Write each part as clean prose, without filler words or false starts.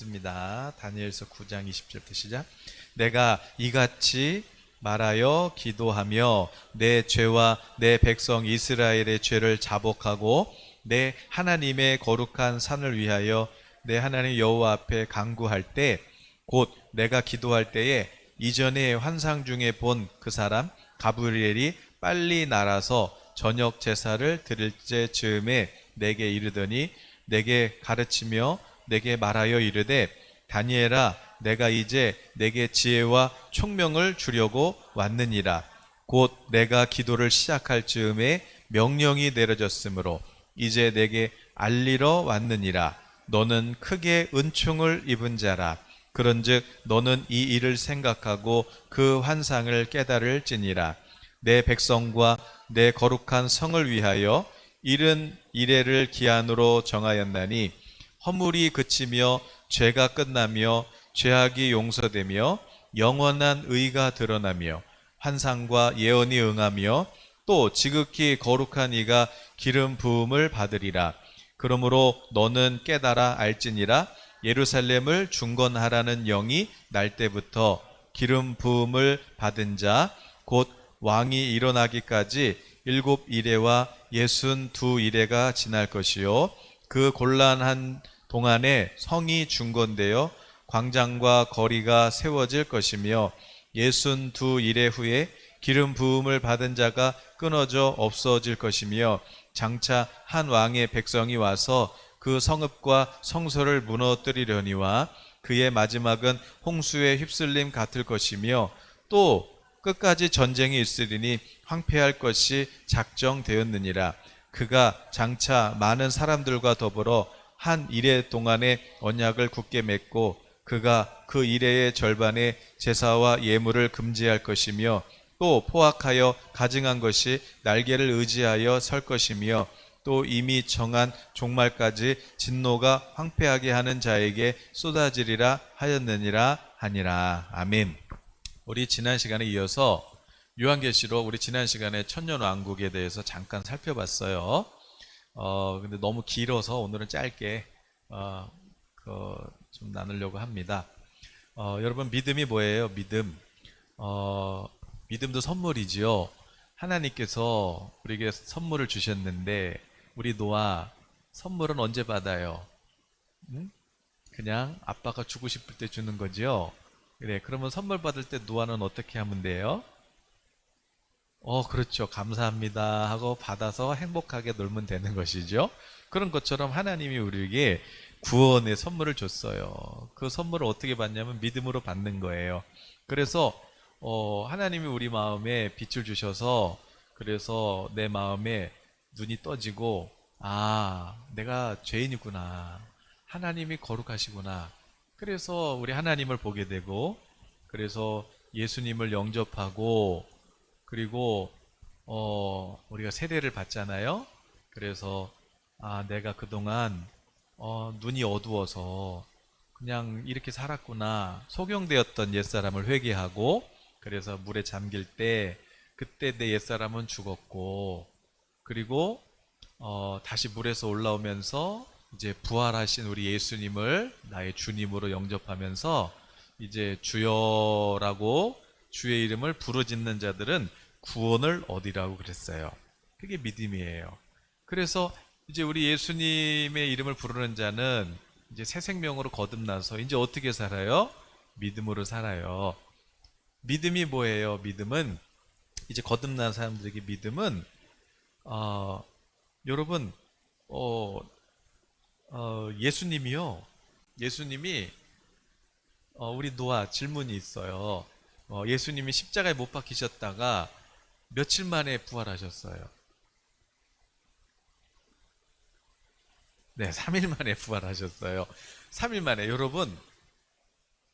읽겠습니다. 다니엘서 9장 20절부터 시작. 내가 이같이 말하여 기도하며 내 죄와 내 백성 이스라엘의 죄를 자복하고 내 하나님의 거룩한 산을 위하여 내 하나님 여호와 앞에 간구할 때, 곧 내가 기도할 때에 이전에 환상 중에 본 그 사람 가브리엘이 빨리 날아서 저녁 제사를 드릴 때쯤에 내게 이르더니 내게 가르치며 내게 말하여 이르되, 다니엘아, 내가 이제 내게 지혜와 총명을 주려고 왔느니라. 곧 내가 기도를 시작할 즈음에 명령이 내려졌으므로 이제 내게 알리러 왔느니라. 너는 크게 은총을 입은 자라. 그런즉 너는 이 일을 생각하고 그 환상을 깨달을지니라. 내 백성과 내 거룩한 성을 위하여 이른 이래를 기한으로 정하였나니 허물이 그치며 죄가 끝나며 죄악이 용서되며 영원한 의가 드러나며 환상과 예언이 응하며 또 지극히 거룩한 이가 기름 부음을 받으리라. 그러므로 너는 깨달아 알지니라. 예루살렘을 중건하라는 영이 날 때부터 기름 부음을 받은 자 곧 왕이 일어나기까지 7 이레와 62 이레가 지날 것이요, 그 곤란한 동안에 성이 중건되어 광장과 거리가 세워질 것이며 62 이레 후에 기름 부음을 받은 자가 끊어져 없어질 것이며 장차 한 왕의 백성이 와서 그 성읍과 성소를 무너뜨리려니와 그의 마지막은 홍수에 휩쓸림 같을 것이며 또 끝까지 전쟁이 있으리니 황폐할 것이 작정되었느니라. 그가 장차 많은 사람들과 더불어 한 이레 동안에 언약을 굳게 맺고 그가 그 이레의 절반의 제사와 예물을 금지할 것이며 또 포악하여 가증한 것이 날개를 의지하여 설 것이며 또 이미 정한 종말까지 진노가 황폐하게 하는 자에게 쏟아지리라 하였느니라 하니라. 아멘. 우리 지난 시간에 이어서 요한계시록, 우리 지난 시간에 천년왕국에 대해서 잠깐 살펴봤어요. 근데 너무 길어서 오늘은 짧게 좀 나누려고 합니다. 여러분, 믿음이 뭐예요? 믿음도 선물이지요. 하나님께서 우리에게 선물을 주셨는데 우리 노아 선물은 언제 받아요? 응? 그냥 아빠가 주고 싶을 때 주는 거지요. 그래, 그러면 선물 받을 때 노아는 어떻게 하면 돼요? 그렇죠. 감사합니다 하고 받아서 행복하게 놀면 되는 것이죠. 그런 것처럼 하나님이 우리에게 구원의 선물을 줬어요. 그 선물을 어떻게 받냐면 믿음으로 받는 거예요. 그래서 하나님이 우리 마음에 빛을 주셔서, 그래서 내 마음에 눈이 떠지고, 내가 죄인이구나, 하나님이 거룩하시구나, 그래서 우리 하나님을 보게 되고, 그래서 예수님을 영접하고, 그리고 우리가 세례를 받잖아요. 그래서 내가 그동안 눈이 어두워서 그냥 이렇게 살았구나, 소경되었던 옛사람을 회개하고, 그래서 물에 잠길 때 그때 내 옛사람은 죽었고, 그리고 다시 물에서 올라오면서 이제 부활하신 우리 예수님을 나의 주님으로 영접하면서 이제 주여라고 주의 이름을 부르짖는 자들은 구원을 얻으라고 그랬어요. 그게 믿음이에요. 그래서 이제 우리 예수님의 이름을 부르는 자는 이제 새 생명으로 거듭나서 이제 어떻게 살아요? 믿음으로 살아요. 믿음이 뭐예요? 믿음은, 이제 거듭난 사람들에게 믿음은 여러분, 예수님이 우리 노아 질문이 있어요. 예수님이 십자가에 못 박히셨다가 며칠 만에 부활하셨어요? 네, 3일 만에 부활하셨어요. 3일 만에. 여러분,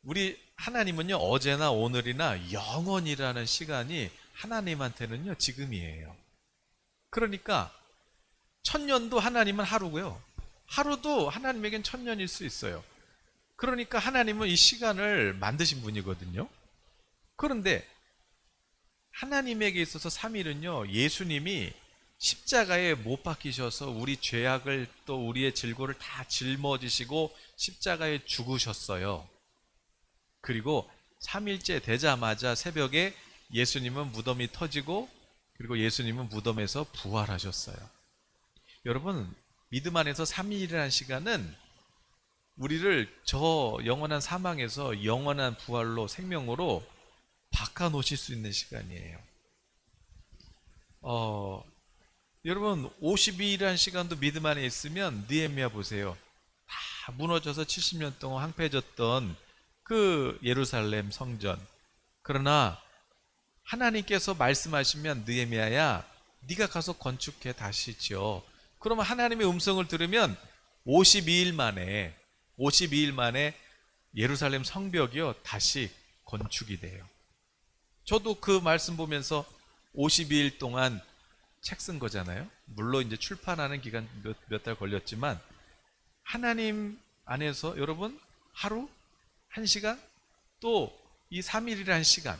우리 하나님은요, 어제나 오늘이나 영원이라는 시간이 하나님한테는요 지금이에요. 그러니까 천년도 하나님은 하루고요, 하루도 하나님에겐 천년일 수 있어요. 그러니까 하나님은 이 시간을 만드신 분이거든요. 그런데 하나님에게 있어서 3일은요 예수님이 십자가에 못 박히셔서 우리 죄악을 또 우리의 질고를 다 짊어지시고 십자가에 죽으셨어요. 그리고 3일째 되자마자 새벽에 예수님은 무덤이 터지고 그리고 예수님은 무덤에서 부활하셨어요. 여러분, 믿음 안에서 3일이라는 시간은 우리를 저 영원한 사망에서 영원한 부활로 생명으로 바꿔 놓으실 수 있는 시간이에요. 여러분 52일이라는 시간도 믿음 안에 있으면 느헤미야 보세요. 다 무너져서 70년 동안 황폐해졌던 그 예루살렘 성전. 그러나 하나님께서 말씀하시면 느헤미야야 네가 가서 건축해 다시 지어. 그러면 하나님의 음성을 들으면 52일 만에 예루살렘 성벽이요 다시 건축이 돼요. 저도 그 말씀 보면서 52일 동안 책 쓴 거잖아요. 물론 이제 출판하는 기간 몇 달 걸렸지만 하나님 안에서 여러분 하루, 한 시간, 또 이 3일이라는 시간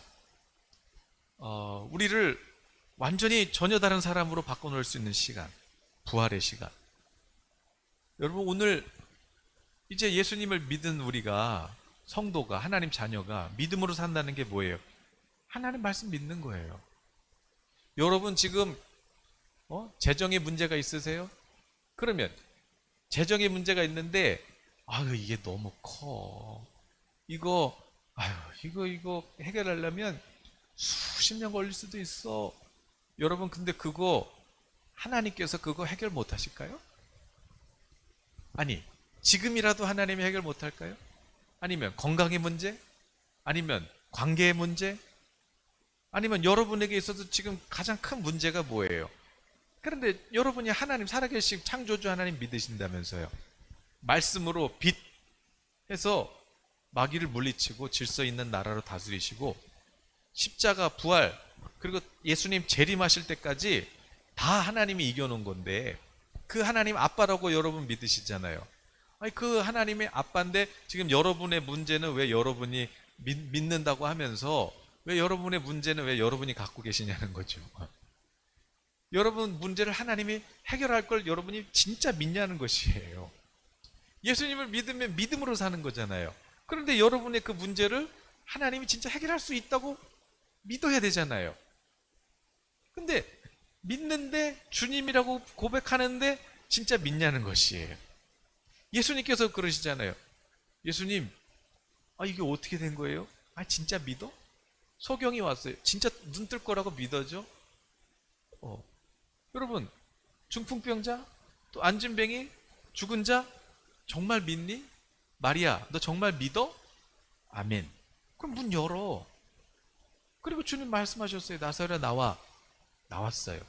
우리를 완전히 전혀 다른 사람으로 바꿔놓을 수 있는 시간, 부활의 시간. 여러분 오늘 이제 예수님을 믿은 우리가 성도가 하나님 자녀가 믿음으로 산다는 게 뭐예요? 하나님 말씀 믿는 거예요. 여러분 지금 재정에 문제가 있으세요? 그러면 재정에 문제가 있는데 아유 이게 너무 커. 이거 해결하려면 수십 년 걸릴 수도 있어. 여러분 근데 그거 하나님께서 그거 해결 못 하실까요? 아니 지금이라도 하나님이 해결 못 할까요? 아니면 건강의 문제? 아니면 관계의 문제? 아니면 여러분에게 있어서 지금 가장 큰 문제가 뭐예요? 그런데 여러분이 하나님 살아계신 창조주 하나님 믿으신다면서요. 말씀으로 빛해서 마귀를 물리치고 질서 있는 나라로 다스리시고 십자가 부활 그리고 예수님 재림하실 때까지 다 하나님이 이겨놓은 건데 그 하나님 아빠라고 여러분 믿으시잖아요. 아니 그 하나님의 아빠인데 지금 여러분의 문제는 왜 여러분이 믿는다고 하면서 왜 여러분의 문제는 왜 여러분이 갖고 계시냐는 거죠. 여러분 문제를 하나님이 해결할 걸 여러분이 진짜 믿냐는 것이에요. 예수님을 믿으면 믿음으로 사는 거잖아요. 그런데 여러분의 그 문제를 하나님이 진짜 해결할 수 있다고 믿어야 되잖아요. 근데 믿는데 주님이라고 고백하는데 진짜 믿냐는 것이에요. 예수님께서 그러시잖아요. 예수님, 이게 어떻게 된 거예요? 진짜 믿어? 소경이 왔어요. 진짜 눈 뜰 거라고 믿어져? 여러분, 중풍병자, 또 안진뱅이, 죽은 자, 정말 믿니? 마리아, 너 정말 믿어? 아멘. 그럼 문 열어. 그리고 주님 말씀하셨어요. 나사렛 나와. 나왔어요.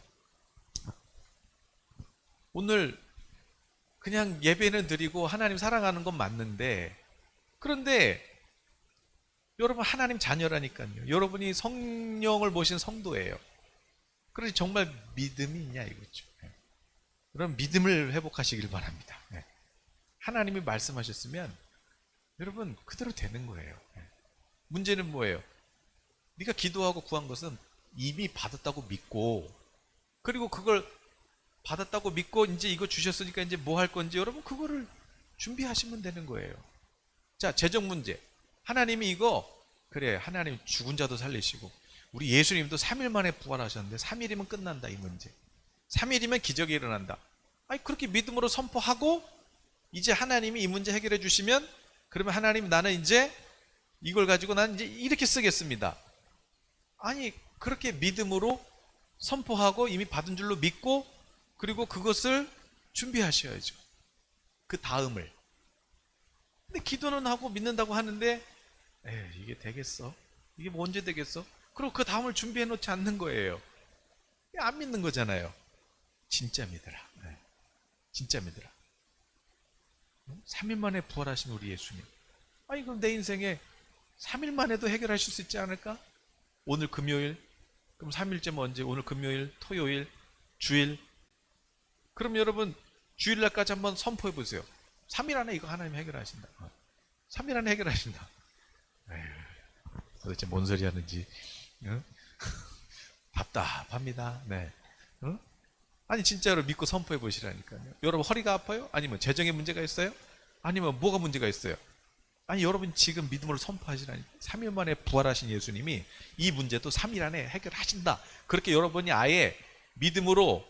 오늘 그냥 예배는 드리고 하나님 사랑하는 건 맞는데 그런데 여러분 하나님 자녀라니까요. 여러분이 성령을 모신 성도예요. 그러니 정말 믿음이 있냐 이거죠. 그럼 믿음을 회복하시길 바랍니다. 하나님이 말씀하셨으면 여러분 그대로 되는 거예요. 문제는 뭐예요? 네가 기도하고 구한 것은 이미 받았다고 믿고 그리고 그걸 받았다고 믿고 이제 이거 주셨으니까 이제 뭐 할 건지 여러분 그거를 준비하시면 되는 거예요. 자, 재정 문제. 하나님이 이거 그래 하나님 죽은 자도 살리시고 우리 예수님도 3일 만에 부활하셨는데 3일이면 끝난다 이 문제. 3일이면 기적이 일어난다. 그렇게 믿음으로 선포하고 이제 하나님이 이 문제 해결해 주시면 그러면 하나님 나는 이제 이걸 가지고 나는 이제 이렇게 쓰겠습니다. 그렇게 믿음으로 선포하고 이미 받은 줄로 믿고 그리고 그것을 준비하셔야죠. 그 다음을. 근데 기도는 하고 믿는다고 하는데 이게 되겠어? 이게 뭐 언제 되겠어? 그리고 그 다음을 준비해 놓지 않는 거예요. 안 믿는 거잖아요. 진짜 믿으라. 진짜 믿으라. 3일 만에 부활하신 우리 예수님. 그럼 내 인생에 3일 만에도 해결하실 수 있지 않을까? 오늘 금요일, 그럼 3일째면 언제? 오늘 금요일, 토요일, 주일. 그럼 여러분 주일날까지 한번 선포해 보세요. 3일 안에 이거 하나님 해결하신다. 3일 안에 해결하신다. 도대체 뭔 소리 하는지 답답합니다. 네. 아니 진짜로 믿고 선포해 보시라니까요. 여러분 허리가 아파요? 아니면 재정에 문제가 있어요? 아니면 뭐가 문제가 있어요? 아니 여러분 지금 믿음으로 선포하시라니. 3일 만에 부활하신 예수님이 이 문제도 3일 안에 해결하신다. 그렇게 여러분이 아예 믿음으로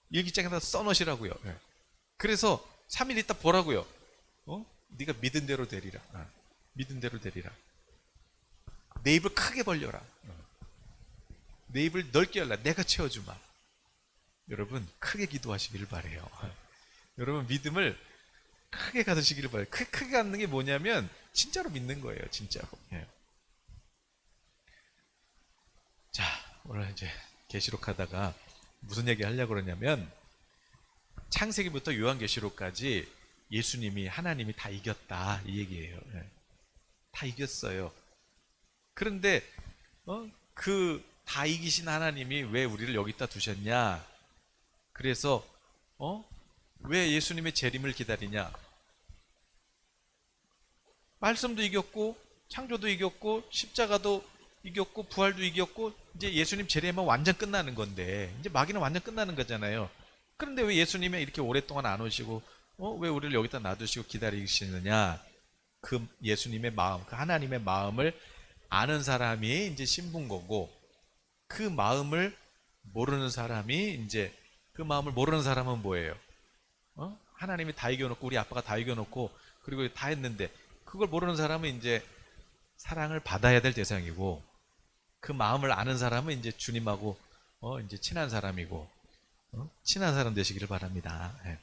일기장에다 써놓으시라고요. 예. 그래서 3일 있다 보라고요. 네가 믿은 대로 되리라. 믿은 대로 되리라. 내 입을 크게 벌려라. 내 입을 넓게 열라. 내가 채워주마. 여러분 크게 기도하시기를 바래요. 여러분 믿음을 크게 가지시기를 바래요. 크게 갖는 게 뭐냐면 진짜로 믿는 거예요. 진짜로. 예. 자, 오늘 이제 계시록 하다가 무슨 얘기 하려고 그러냐면 창세기부터 요한계시록까지 예수님이 하나님이 다 이겼다 이 얘기예요. 예. 다 이겼어요. 그런데 그 다 이기신 하나님이 왜 우리를 여기다 두셨냐? 그래서 왜 예수님의 재림을 기다리냐? 말씀도 이겼고 창조도 이겼고 십자가도 이겼고 부활도 이겼고 이제 예수님 재림하면 완전 끝나는 건데 이제 마귀는 완전 끝나는 거잖아요. 그런데 왜 예수님이 이렇게 오랫동안 안 오시고 왜 우리를 여기다 놔두시고 기다리시느냐? 그 예수님의 마음, 그 하나님의 마음을 아는 사람이 이제 신분 거고 그 마음을 모르는 사람이 이제 그 마음을 모르는 사람은 뭐예요? 하나님이 다 이겨놓고 우리 아빠가 다 이겨놓고 그리고 다 했는데 그걸 모르는 사람은 이제 사랑을 받아야 될 대상이고 그 마음을 아는 사람은 이제 주님하고 이제 친한 사람이고 친한 사람 되시기를 바랍니다. 예.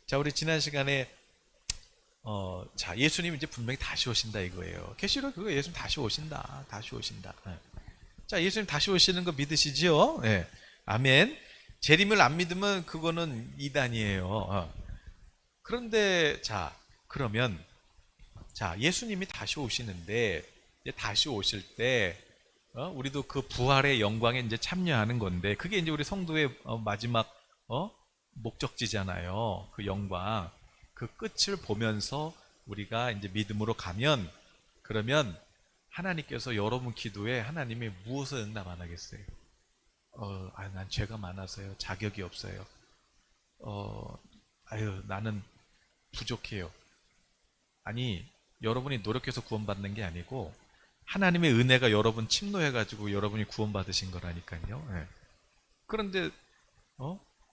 자, 우리 지난 시간에 자 예수님 이제 분명히 다시 오신다 이거예요. 계시록 그거 예수님 다시 오신다, 다시 오신다. 예. 자, 예수님 다시 오시는 거 믿으시지요? 예. 아멘. 재림을 안 믿으면 그거는 이단이에요. 그런데 자 그러면 자 예수님이 다시 오시는데 이제 다시 오실 때 우리도 그 부활의 영광에 이제 참여하는 건데 그게 이제 우리 성도의 마지막 목적지잖아요. 그 영광 그 끝을 보면서 우리가 이제 믿음으로 가면 그러면 하나님께서 여러분 기도에 하나님이 무엇을 응답 안 하겠어요? 난 죄가 많아서요. 자격이 없어요. 나는 부족해요. 아니, 여러분이 노력해서 구원받는 게 아니고 하나님의 은혜가 여러분 침노해가지고 여러분이 구원받으신 거라니까요. 예. 그런데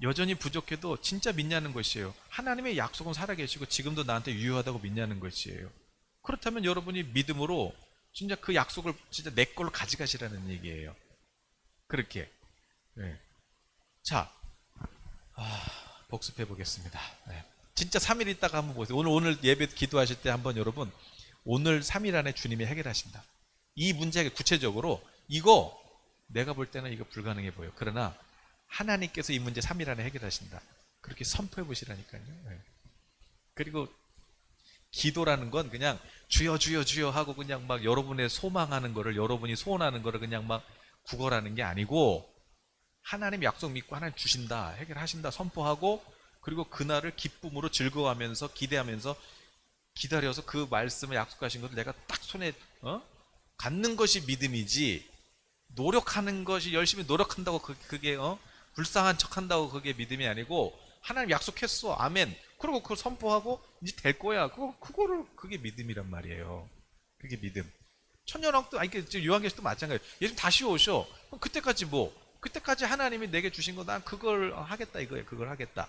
여전히 부족해도 진짜 믿냐는 것이에요. 하나님의 약속은 살아계시고 지금도 나한테 유효하다고 믿냐는 것이에요. 그렇다면 여러분이 믿음으로 진짜 그 약속을 진짜 내 걸로 가져가시라는 얘기예요. 그렇게. 네. 자, 복습해 보겠습니다. 네. 진짜 3일 있다가 한번 보세요. 오늘 예배 기도하실 때 한번 여러분 오늘 3일 안에 주님이 해결하신다. 이 문제 구체적으로 이거 내가 볼 때는 이거 불가능해 보여. 그러나 하나님께서 이 문제 3일 안에 해결하신다. 그렇게 선포해 보시라니까요. 네. 그리고 기도라는 건 그냥 주여 주여 주여 하고 그냥 막 여러분의 소망하는 거를 여러분이 소원하는 거를 그냥 막 구걸하는 게 아니고 하나님 약속 믿고 하나님 주신다 해결하신다 선포하고 그리고 그날을 기쁨으로 즐거워하면서 기대하면서 기다려서 그 말씀을 약속하신 것을 내가 딱 손에 갖는 것이 믿음이지 노력하는 것이 열심히 노력한다고 그게 불쌍한 척한다고 그게 믿음이 아니고 하나님 약속했어 아멘 그리고 그걸 선포하고 이제 될 거야 그게 믿음이란 말이에요. 그게 믿음. 천년왕도 아니 요한계시도 마찬가지예요. 예수님 다시 오셔. 그럼 그때까지 그때까지 하나님이 내게 주신 거 난 그걸 하겠다 이거예요. 그걸 하겠다.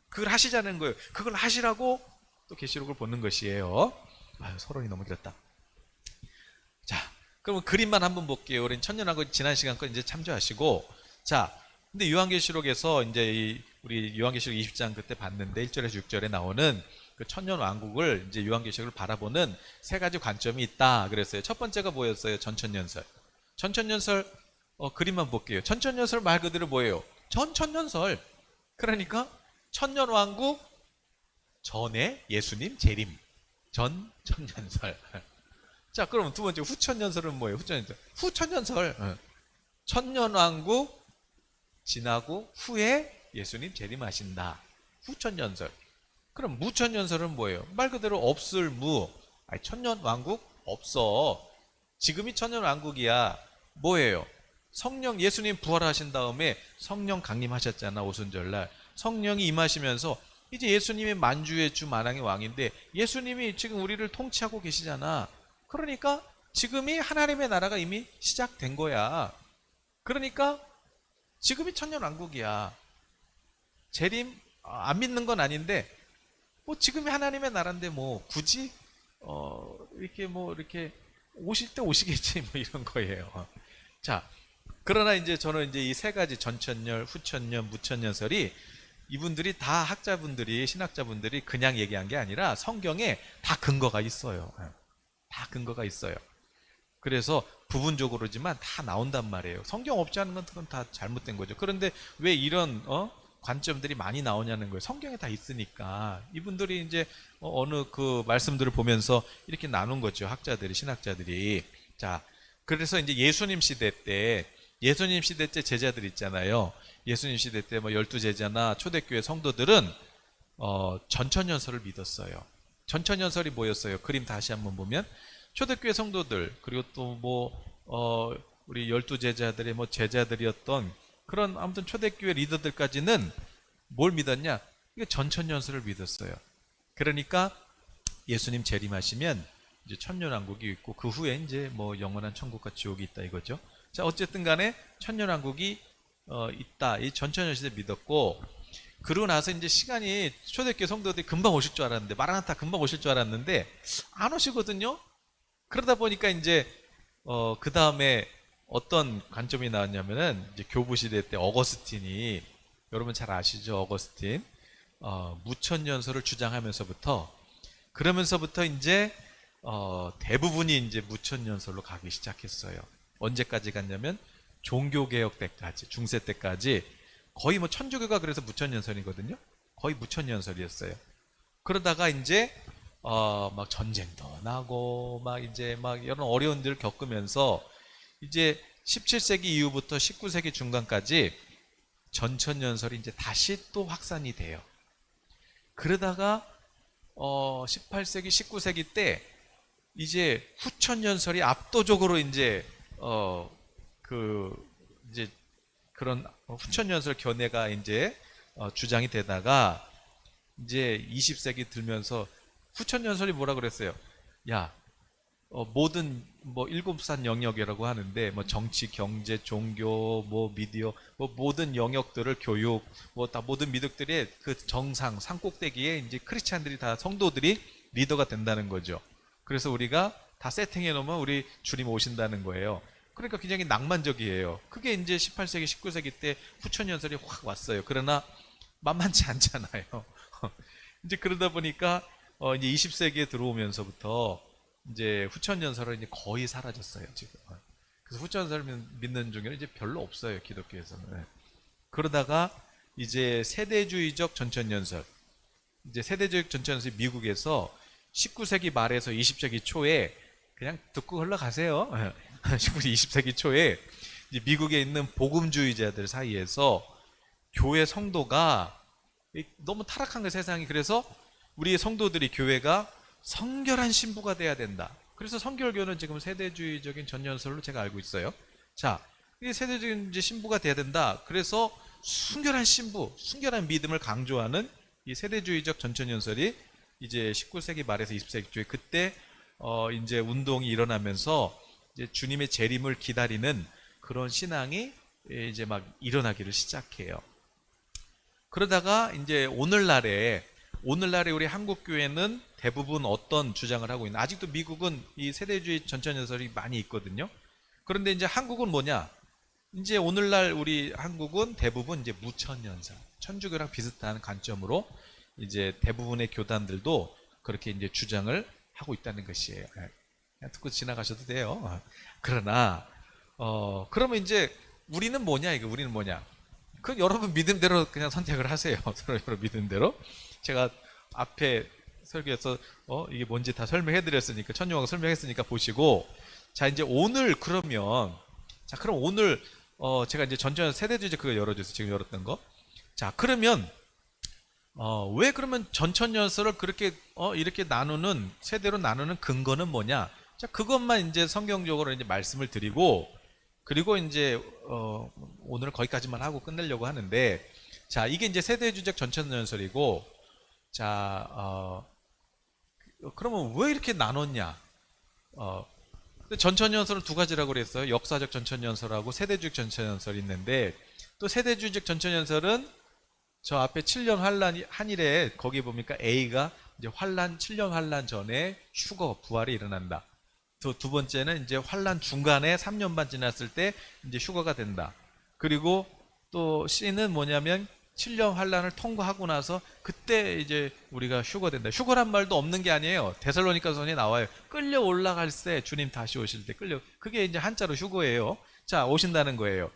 그걸 하시자는 거예요. 그걸 하시라고 또 계시록을 보는 것이에요. 서론이 너무 길었다. 자, 그러면 그림만 한번 볼게요. 우리 천년왕국 지난 시간 거 이제 참조하시고 자, 근데 요한계시록에서 이제 우리 요한계시록 20장 그때 봤는데 1절에서 6절에 나오는 그 천년왕국을 이제 요한계시록을 바라보는 세 가지 관점이 있다 그랬어요. 첫 번째가 뭐였어요? 전천년설. 전천년설 그림만 볼게요. 전천년설 말 그대로 뭐예요? 전천년설. 그러니까 천년왕국 전에 예수님 재림. 전천년설. 자, 그럼 두 번째 후천년설은 뭐예요? 후천년설. 천년왕국 지나고 후에 예수님 재림하신다. 후천년설. 그럼 무천년설은 뭐예요? 말 그대로 없을 무. 천년왕국 없어. 지금이 천년왕국이야. 뭐예요? 성령 예수님 부활하신 다음에 성령 강림하셨잖아. 오순절날 성령이 임하시면서 이제 예수님이 만주의 주 만왕의 왕인데 예수님이 지금 우리를 통치하고 계시잖아. 그러니까 지금이 하나님의 나라가 이미 시작된 거야. 그러니까 지금이 천년왕국이야. 재림 안 믿는 건 아닌데 뭐 지금이 하나님의 나라인데 뭐 굳이 이렇게 뭐 이렇게 오실 때 오시겠지 뭐 이런 거예요. 자, 그러나 이제 저는 이제 이 세 가지 전천년, 후천년, 무천년설이 이분들이 다 학자분들이 신학자분들이 그냥 얘기한 게 아니라 성경에 다 근거가 있어요. 다 근거가 있어요. 그래서 부분적으로지만 다 나온단 말이에요. 성경 없지 않은 건 그건 다 잘못된 거죠. 그런데 왜 이런 관점들이 많이 나오냐는 거예요. 성경에 다 있으니까. 이분들이 이제 어느 그 말씀들을 보면서 이렇게 나눈 거죠. 학자들이, 신학자들이. 자, 그래서 이제 예수님 시대 때 제자들 있잖아요. 예수님 시대 때 뭐 12제자나 초대교회 성도들은 전천년설을 믿었어요. 전천년설이 뭐였어요? 그림 다시 한번 보면 초대교회 성도들 그리고 또 뭐 우리 12제자들의 뭐 제자들이었던 그런 아무튼 초대교회 리더들까지는 뭘 믿었냐? 이게 전천년설을 믿었어요. 그러니까 예수님 재림하시면 이제 천년왕국이 있고 그 후에 이제 뭐 영원한 천국과 지옥이 있다 이거죠. 자, 어쨌든 간에 천년왕국이 있다. 이 전천년시대 믿었고 그러고 나서 이제 시간이 초대교회 성도들이 금방 오실 줄 알았는데 마라나타 금방 오실 줄 알았는데 안 오시거든요. 그러다 보니까 이제 그 다음에 어떤 관점이 나왔냐면은 이제 교부 시대 때 어거스틴이 여러분 잘 아시죠? 어거스틴 무천년설을 주장하면서부터 그러면서부터 이제 대부분이 이제 무천년설로 가기 시작했어요. 언제까지 갔냐면 종교개혁 때까지 중세 때까지 거의 뭐 천주교가 그래서 무천년설이거든요. 거의 무천년설이었어요. 그러다가 이제 막 전쟁도 나고 막 이제 막 이런 어려운 일을 겪으면서 이제 17세기 이후부터 19세기 중반까지 전천년설이 이제 다시 또 확산이 돼요. 그러다가 18세기, 19세기 때 이제 후천년설이 압도적으로 이제 이제 그런 후천년설 견해가 이제 주장이 되다가 이제 20세기 들면서 후천년설이 뭐라 그랬어요? 야, 모든 뭐 일곱산 영역이라고 하는데 뭐 정치, 경제, 종교, 뭐 미디어, 뭐 모든 영역들을 교육, 뭐 다 모든 미덕들의 그 정상 산꼭대기에 이제 크리스찬들이 다 성도들이 리더가 된다는 거죠. 그래서 우리가 다 세팅해 놓으면 우리 주님 오신다는 거예요. 그러니까 굉장히 낭만적이에요. 그게 이제 18세기, 19세기 때 후천년설이 확 왔어요. 그러나 만만치 않잖아요. 이제 그러다 보니까 이제 20세기에 들어오면서부터 이제 후천년설은 이제 거의 사라졌어요, 지금. 그래서 후천년설을 믿는 중에는 이제 별로 없어요, 기독교에서는. 그러다가 이제 세대주의적 전천년설. 이제 세대주의적 전천년설이 미국에서 19세기 말에서 20세기 초에 그냥 듣고 흘러가세요. 20세기 초에 이제 미국에 있는 복음주의자들 사이에서 교회 성도가 너무 타락한 거 세상이. 그래서 우리 성도들이 교회가 성결한 신부가 돼야 된다. 그래서 성결교는 지금 세대주의적인 전년설로 제가 알고 있어요. 자, 이 세대적인 이제 신부가 돼야 된다. 그래서 순결한 신부, 순결한 믿음을 강조하는 이 세대주의적 전천년설이 이제 19세기 말에서 20세기 초에 그때 이제 운동이 일어나면서 이제 주님의 재림을 기다리는 그런 신앙이 이제 막 일어나기를 시작해요. 그러다가 이제 오늘날에 우리 한국 교회는 대부분 어떤 주장을 하고 있나? 아직도 미국은 이 세대주의 전천년설이 많이 있거든요. 그런데 이제 한국은 뭐냐? 이제 오늘날 우리 한국은 대부분 이제 무천년설, 천주교랑 비슷한 관점으로 이제 대부분의 교단들도 그렇게 이제 주장을 하고 있다는 것이에요. 그냥 듣고 지나가셔도 돼요. 그러나 그러면 이제 우리는 뭐냐? 이거 우리는 뭐냐? 그 여러분 믿음대로 그냥 선택을 하세요. 여러분 믿음대로. 제가 앞에 설교에서 이게 뭔지 다 설명해 드렸으니까 천년왕국 설명했으니까 보시고, 자 이제 오늘 그러면 그럼 오늘 제가 이제 전천 세대주의 그거 열어주세요. 지금 열었던 거. 자 그러면 왜 그러면 전천년설을 그렇게 이렇게 나누는 세대로 나누는 근거는 뭐냐? 자 그것만 이제 성경적으로 이제 말씀을 드리고 그리고 이제 오늘 거기까지만 하고 끝내려고 하는데, 자, 이게 이제 세대주적 전천연설이고, 자, 그러면 왜 이렇게 나눴냐? 전천연설은 두 가지라고 그랬어요. 역사적 전천연설하고 세대주적 전천연설이 있는데, 또 세대주적 전천연설은 저 앞에 7년 환란 한일에 거기 보니까 A가 이제 환란 7년 환란 전에 휴거 부활이 일어난다. 두 번째는 이제 환란 중간에 3년 반 지났을 때 이제 휴거가 된다. 그리고 또 C는 뭐냐면 7년 환란을 통과하고 나서 그때 이제 우리가 휴거된다. 휴거란 말도 없는 게 아니에요. 데살로니가서에 나와요. 끌려 올라갈 때 주님 다시 오실 때 끌려, 그게 이제 한자로 휴거예요. 자, 오신다는 거예요.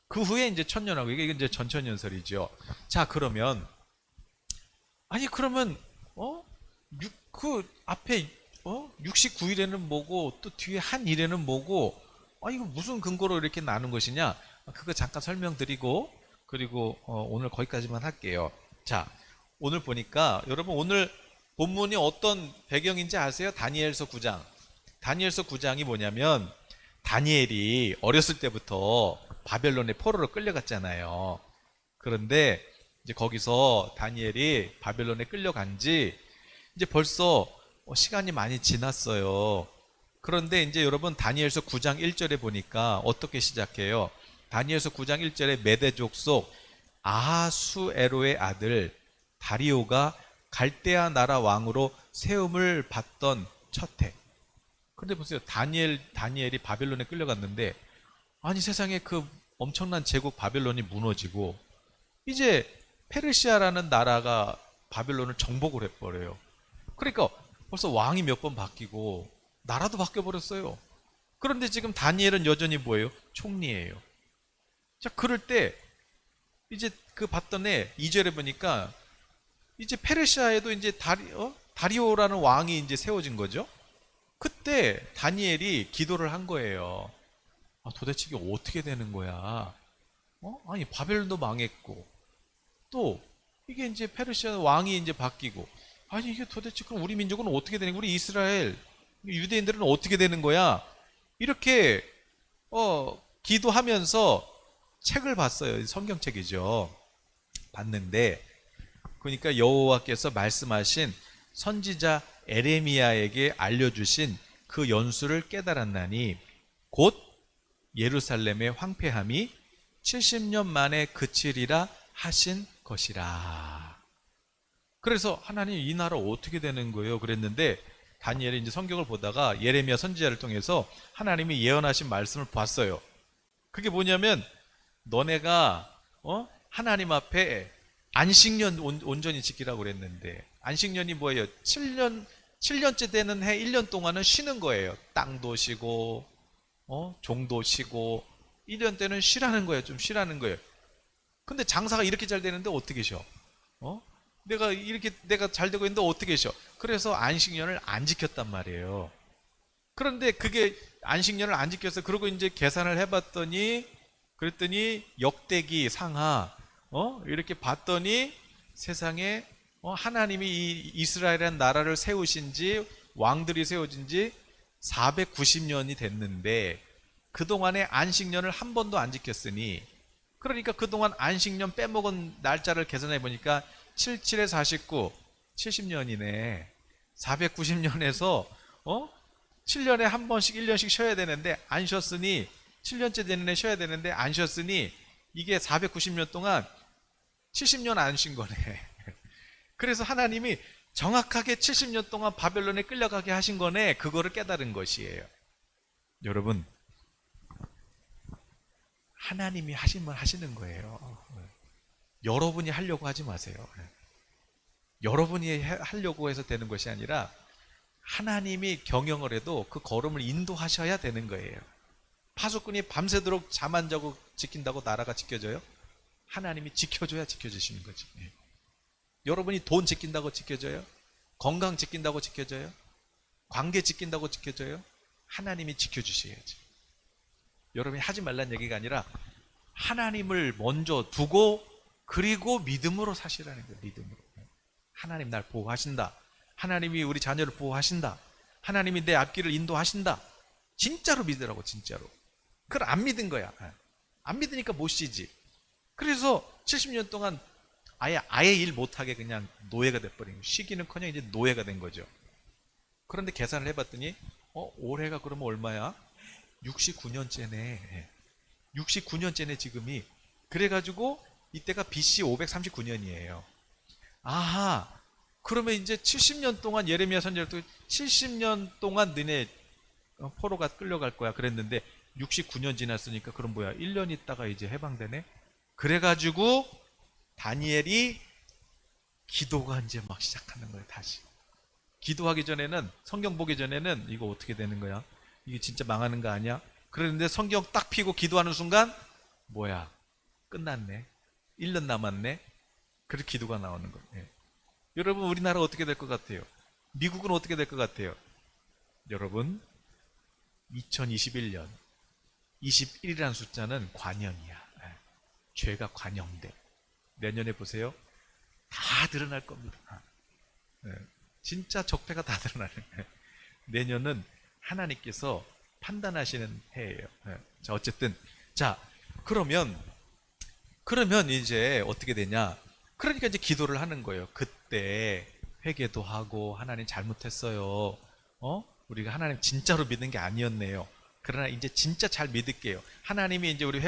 그 후에 이제 천년하고, 이게 이제 전천연설이죠. 자, 그러면 아니 그러면 그 앞에 69일에는 뭐고 또 뒤에 한 일에는 뭐고, 이거 무슨 근거로 이렇게 나눈 것이냐? 그거 잠깐 설명드리고, 그리고 오늘 거기까지만 할게요. 자, 오늘 보니까 여러분 오늘 본문이 어떤 배경인지 아세요? 다니엘서 9장. 다니엘서 9장이 뭐냐면 다니엘이 어렸을 때부터 바벨론의 포로로 끌려갔잖아요. 그런데 이제 거기서 다니엘이 바벨론에 끌려간 지 이제 벌써 시간이 많이 지났어요. 그런데 이제 여러분 다니엘서 9장 1절에 보니까 어떻게 시작해요? 다니엘서 9장 1절에 메대 족속 아하수에로의 아들 다리오가 갈대아 나라 왕으로 세움을 받던 첫 해. 근데 보세요. 다니엘이 바벨론에 끌려갔는데, 아니 세상에 그 엄청난 제국 바벨론이 무너지고 이제 페르시아라는 나라가 바벨론을 정복을 해버려요. 그러니까 벌써 왕이 몇 번 바뀌고 나라도 바뀌어버렸어요. 그런데 지금 다니엘은 여전히 뭐예요? 총리예요. 자, 그럴 때 이제 그 봤던 애 2절에 보니까 이제 페르시아에도 이제 다리오라는 왕이 이제 세워진 거죠. 그때 다니엘이 기도를 한 거예요. 도대체 이게 어떻게 되는 거야? 아니 바벨론도 망했고 또 이게 이제 페르시아 왕이 이제 바뀌고, 아니 이게 도대체 그럼 우리 민족은 어떻게 되는 거야? 우리 이스라엘 유대인들은 어떻게 되는 거야? 이렇게 기도하면서 책을 봤어요. 성경책이죠. 봤는데 그러니까 여호와께서 말씀하신 선지자 에레미야에게 알려주신 그 연수를 깨달았나니 곧 예루살렘의 황폐함이 70년 만에 그치리라 하신 것이라. 그래서 하나님 이 나라 어떻게 되는 거예요? 그랬는데 다니엘이 이제 성경을 보다가 예레미야 선지자를 통해서 하나님이 예언하신 말씀을 봤어요. 그게 뭐냐면 너네가 하나님 앞에 안식년 온전히 지키라고 그랬는데, 안식년이 뭐예요? 7년째 되는 해 1년 동안은 쉬는 거예요. 땅도 쉬고 종도 쉬고 1년 때는 쉬라는 거예요. 좀 쉬라는 거예요. 근데 장사가 이렇게 잘 되는데 어떻게 쉬어? 내가 잘 되고 있는데 어떻게 쉬어? 그래서 안식년을 안 지켰단 말이에요. 그런데 그게 안식년을 안 지켜서, 그러고 이제 계산을 해봤더니, 그랬더니 역대기 상하 이렇게 봤더니 세상에 하나님이 이 이스라엘이라는 나라를 세우신 지, 왕들이 세워진 지 490년이 됐는데 그동안에 안식년을 한 번도 안 지켰으니, 그러니까 그동안 안식년 빼먹은 날짜를 계산해 보니까 77에 49, 70년이네. 490년에서 7년에 한 번씩 1년씩 쉬어야 되는데 안 쉬었으니, 7년째 되는 애 쉬어야 되는데 안 쉬었으니 이게 490년 동안 70년 안 쉰 거네. 그래서 하나님이 정확하게 70년 동안 바벨론에 끌려가게 하신 거네. 그거를 깨달은 것이에요. 여러분, 하나님이 하시면 하시는 거예요. 여러분이 하려고 하지 마세요. 여러분이 하려고 해서 되는 것이 아니라 하나님이 경영을 해도 그 걸음을 인도하셔야 되는 거예요. 파수꾼이 밤새도록 잠 안 자고 지킨다고 나라가 지켜져요? 하나님이 지켜줘야 지켜주시는 거지. 여러분이 돈 지킨다고 지켜져요? 건강 지킨다고 지켜져요? 관계 지킨다고 지켜져요? 하나님이 지켜주셔야지. 여러분이 하지 말란 얘기가 아니라 하나님을 먼저 두고 그리고 믿음으로 사시라는 거예요. 믿음으로. 하나님 날 보호하신다. 하나님이 우리 자녀를 보호하신다. 하나님이 내 앞길을 인도하신다. 진짜로 믿으라고, 진짜로. 그걸 안 믿은 거야. 안 믿으니까 못 쉬지. 그래서 70년 동안 아예 일 못하게 그냥 노예가 돼버린 거예요. 쉬기는커녕 이제 노예가 된 거죠. 그런데 계산을 해봤더니 올해가 그러면 얼마야? 69년째네. 69년째네 지금이. 그래가지고 이때가 BC 539년이에요. 아하. 그러면 이제 70년 동안 예레미야 선지자도 70년 동안 너네 포로가 끌려갈 거야 그랬는데 69년 지났으니까 그럼 뭐야? 1년 있다가 이제 해방되네. 그래가지고 다니엘이 기도가 이제 막 시작하는 거예요. 다시 기도하기 전에는, 성경 보기 전에는 이거 어떻게 되는 거야? 이게 진짜 망하는 거 아니야? 그런데 성경 딱 피고 기도하는 순간 뭐야? 끝났네. 1년 남았네. 그렇게 기도가 나오는 거예요. 여러분, 우리나라 어떻게 될 것 같아요? 미국은 어떻게 될 것 같아요? 여러분, 2021년 21이라는 숫자는 관영이야. 죄가 관영돼. 내년에 보세요. 다 드러날 겁니다. 진짜 적폐가 다 드러나는 거예요. 내년은 하나님께서 판단하시는 해예요. 자, 어쨌든 자, 그러면 이제 어떻게 되냐? 그러니까 이제 기도를 하는 거예요. 그때 회개도 하고 하나님 잘못했어요. 우리가 하나님 진짜로 믿는 게 아니었네요. 그러나 이제 진짜 잘 믿을게요. 하나님이 이제 우리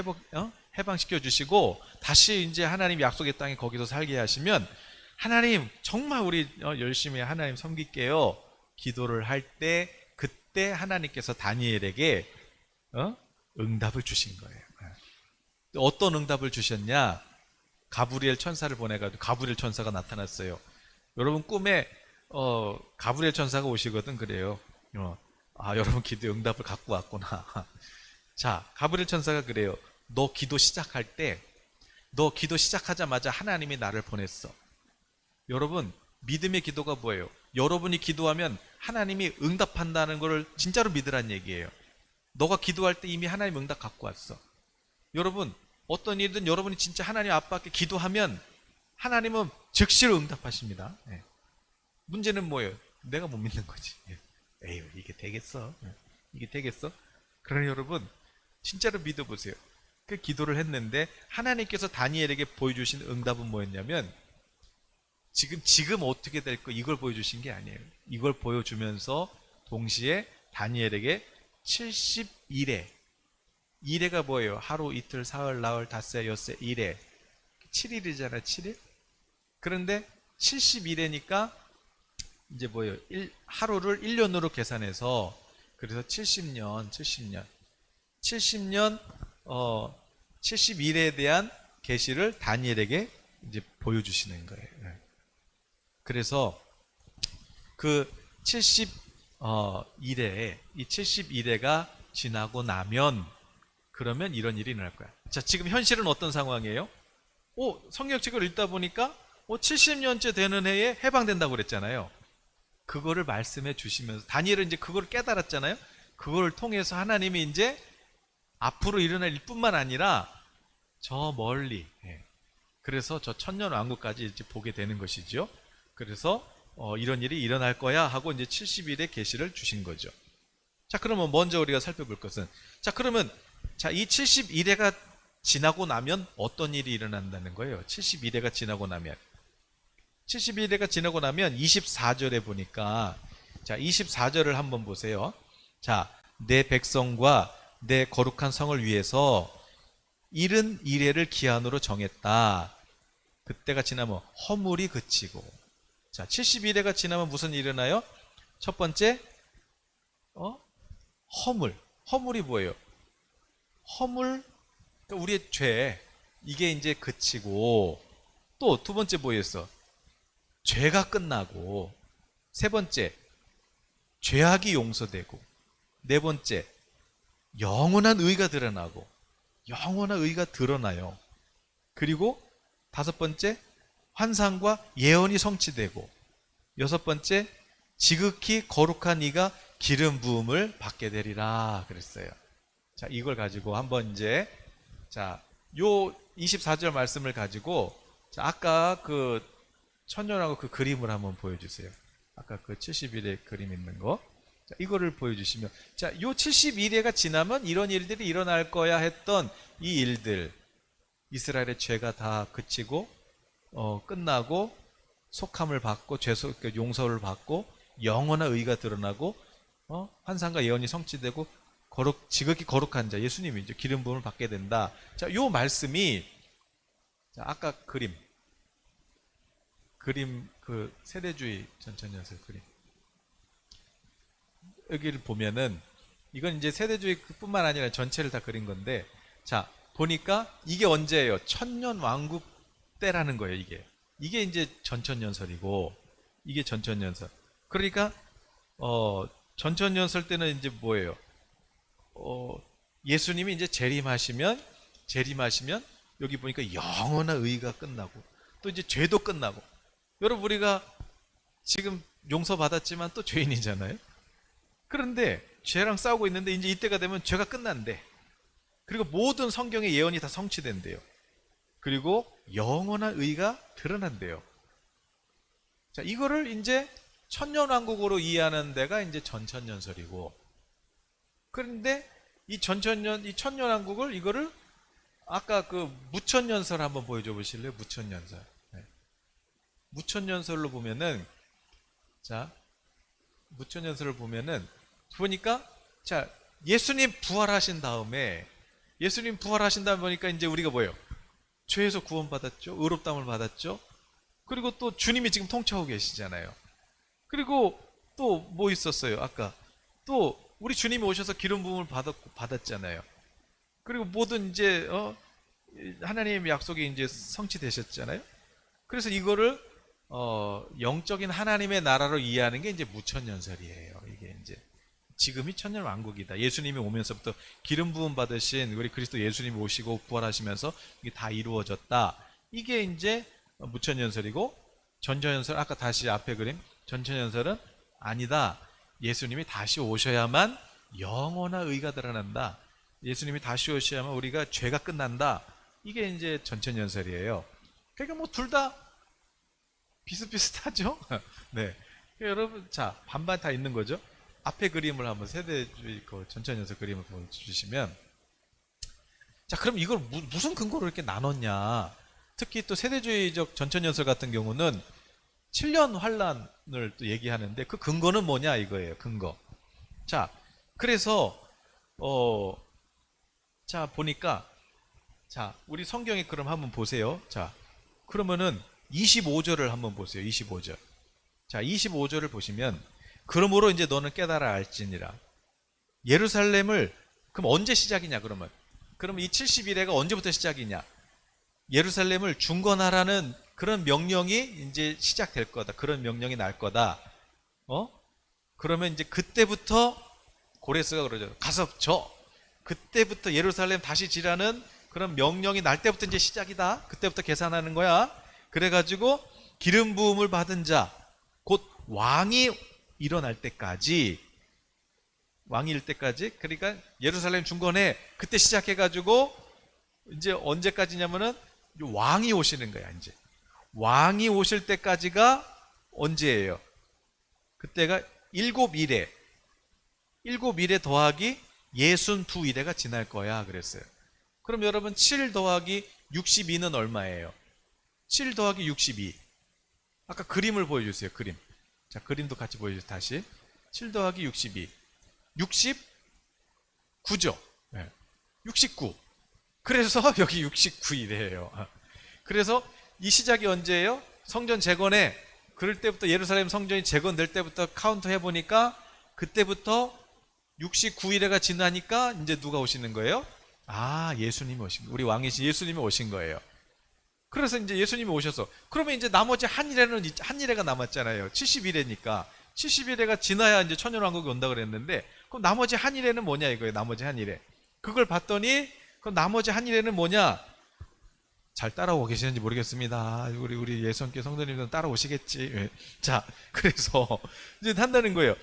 해방시켜 주시고 다시 이제 하나님 약속의 땅에 거기서 살게 하시면 하나님 정말 우리 열심히 하나님 섬길게요. 기도를 할 때 그때 하나님께서 다니엘에게 응답을 주신 거예요. 어떤 응답을 주셨냐? 가브리엘 천사를 보내가지고 가브리엘 천사가 나타났어요. 여러분 꿈에 가브리엘 천사가 오시거든. 그래요. 여러분 기도 응답을 갖고 왔구나. 자, 가브리엘 천사가 그래요. 너 기도 시작하자마자 하나님이 나를 보냈어. 여러분, 믿음의 기도가 뭐예요? 여러분이 기도하면 하나님이 응답한다는 걸 진짜로 믿으란 얘기예요. 너가 기도할 때 이미 하나님 응답 갖고 왔어. 여러분, 어떤 일이든 여러분이 진짜 하나님 아빠께 기도하면 하나님은 즉시로 응답하십니다. 문제는 뭐예요? 내가 못 믿는 거지. 에이, 이게 되겠어? 이게 되겠어? 그러나 여러분, 진짜로 믿어보세요. 그 기도를 했는데 하나님께서 다니엘에게 보여주신 응답은 뭐였냐면 지금 어떻게 될 거 이걸 보여주신 게 아니에요. 이걸 보여주면서 동시에 다니엘에게 71회, 1회가 뭐예요? 하루, 이틀, 사흘, 나흘, 닷새, 엿새, 1회 7일이잖아요. 7일. 그런데 71회니까 이제 뭐예요? 하루를 1년으로 계산해서 그래서 70년 71회에 대한 계시를 다니엘에게 이제 보여주시는 거예요. 그래서 그 71회, 이 71회가 지나고 나면 그러면 이런 일이 일어날 거야. 자, 지금 현실은 어떤 상황이에요? 성경책을 읽다 보니까 70년째 되는 해에 해방된다고 그랬잖아요. 그거를 말씀해 주시면서 다니엘은 이제 그걸 깨달았잖아요. 그걸 통해서 하나님이 이제 앞으로 일어날 일뿐만 아니라 저 멀리, 그래서 저 천년왕국까지 이제 보게 되는 것이죠. 그래서 이런 일이 일어날 거야 하고 이제 70일의 계시를 주신 거죠. 자, 그러면 먼저 우리가 살펴볼 것은, 자, 그러면 이 71회가 지나고 나면 어떤 일이 일어난다는 거예요? 71회가 지나고 나면 24절에 보니까, 자, 24절을 한번 보세요. 자, 내 백성과 내 거룩한 성을 위해서 71회를 기한으로 정했다. 그때가 지나면 허물이 그치고. 자, 71회가 지나면 무슨 일이 일어나요? 첫 번째, 허물이 뭐예요? 허물, 그러니까 우리의 죄, 이게 이제 그치고, 또 두 번째 뭐였어? 죄가 끝나고, 세 번째, 죄악이 용서되고, 네 번째, 영원한 의가 드러나고, 영원한 의가 드러나요. 그리고 다섯 번째, 환상과 예언이 성취되고, 여섯 번째, 지극히 거룩한 이가 기름 부음을 받게 되리라 그랬어요. 자, 이걸 가지고 한번 이제, 자, 요 24절 말씀을 가지고, 자, 아까 그 천년하고 그 그림을 한번 보여주세요. 아까 그 70일의 그림 있는 거. 자, 이거를 보여주시면, 자, 요 71회가 지나면 이런 일들이 일어날 거야 했던 이 일들, 이스라엘의 죄가 다 그치고 끝나고 속함을 받고 용서를 받고 영원한 의가 드러나고 환상과 예언이 성취되고 지극히 거룩한 자 예수님이죠. 기름 부음을 받게 된다. 자, 요 말씀이, 자, 아까 그림 그 세대주의 전천연설 그림, 여기를 보면은 이건 이제 세대주의뿐만 아니라 전체를 다 그린 건데, 자, 보니까 이게 언제예요? 천년 왕국 때라는 거예요. 이게 이제 전천연설이고, 이게 전천연설. 그러니까 전천연설 때는 이제 뭐예요? 예수님이 이제 재림하시면 여기 보니까 영원한 의가 끝나고 또 이제 죄도 끝나고. 여러분, 우리가 지금 용서받았지만 또 죄인이잖아요. 그런데 죄랑 싸우고 있는데 이제 이때가 되면 죄가 끝난대. 그리고 모든 성경의 예언이 다 성취된대요. 그리고 영원한 의가 드러난대요. 자, 이거를 이제 천년왕국으로 이해하는 데가 이제 전천연설이고, 그런데 이 천년왕국을 이거를 아까 그 무천연설 한번 보여줘 보실래요? 무천연설. 네. 무천연설로 보면은, 자, 무천연설을 보니까, 자, 예수님 부활하신 다음에 보니까 이제 우리가 뭐예요? 죄에서 구원받았죠. 의롭다함을 받았죠. 그리고 또 주님이 지금 통치하고 계시잖아요. 그리고 또 뭐 있었어요? 아까 또 우리 주님이 오셔서 기름 부음을 받았잖아요. 그리고 모든 이제 하나님의 약속이 이제 성취되셨잖아요. 그래서 이거를 영적인 하나님의 나라로 이해하는 게 이제 무천연설이에요. 이게 이제 지금이 천년 왕국이다. 예수님이 오면서부터 기름 부음 받으신 우리 그리스도 예수님이 오시고 부활하시면서 이게 다 이루어졌다. 이게 이제 무천연설이고, 전천연설, 아까 다시 앞에 그림, 전천연설은 아니다. 예수님이 다시 오셔야만 영원한 의가 드러난다. 예수님이 다시 오셔야만 우리가 죄가 끝난다. 이게 이제 전천연설이에요. 그러니까 뭐 둘 다 비슷비슷하죠? 네. 그러니까 여러분, 자, 반반 다 있는 거죠? 앞에 그림을 한번 세대주의 전천연설 그림을 보여주시면, 자, 그럼 이걸 무슨 근거로 이렇게 나눴냐? 특히 또 세대주의적 전천연설 같은 경우는 7년 환란을 또 얘기하는데 그 근거는 뭐냐 이거예요. 근거. 자, 그래서 자, 보니까, 자, 우리 성경에 그럼 한번 보세요. 자, 그러면은 25절을 한번 보세요. 25절. 자, 25절을 보시면, 그러므로 이제 너는 깨달아 알지니라. 예루살렘을, 그럼 언제 시작이냐 그러면 이 70일회가 언제부터 시작이냐? 예루살렘을 중건하라는 그런 명령이 이제 시작될 거다. 그런 명령이 날 거다. 그러면 이제 그때부터 고레스가 그러죠. 가서 그때부터 예루살렘 다시 지라는 그런 명령이 날 때부터 이제 시작이다. 그때부터 계산하는 거야. 그래가지고 기름 부음을 받은 자, 곧 왕이 일어날 때까지, 그러니까 예루살렘 중건에 그때 시작해가지고 이제 언제까지냐면은 왕이 오시는 거야. 이제 왕이 오실 때까지가 언제예요? 그때가 7일에 더하기 62일에가 지날 거야 그랬어요. 그럼 여러분, 7 더하기 62는 얼마예요? 7 더하기 62. 아까 그림을 보여주세요. 그림. 자, 그림도 같이 보여주세요. 다시. 7 더하기 62. 69죠. 네. 69. 그래서 여기 69일이에요. 그래서 이 시작이 언제예요? 성전 재건에, 그럴 때부터 예루살렘 성전이 재건될 때부터 카운트 해보니까 그때부터 69일에가 지나니까 이제 누가 오시는 거예요? 아, 예수님이 오신 거예요. 우리 왕이신 예수님이 오신 거예요. 그래서 이제 예수님이 오셔서, 그러면 이제 나머지 한 일회가 남았잖아요. 70일회니까 70일회가 지나야 이제 천년왕국이 온다 그랬는데, 그럼 나머지 한 일회는 뭐냐 이거예요. 나머지 한 일회. 그걸 봤더니, 그럼 나머지 한 일회는 뭐냐? 잘 따라오고 계시는지 모르겠습니다. 우리 예수님께 성도님들은 따라오시겠지. 네. 자, 그래서 이제 한다는 거예요.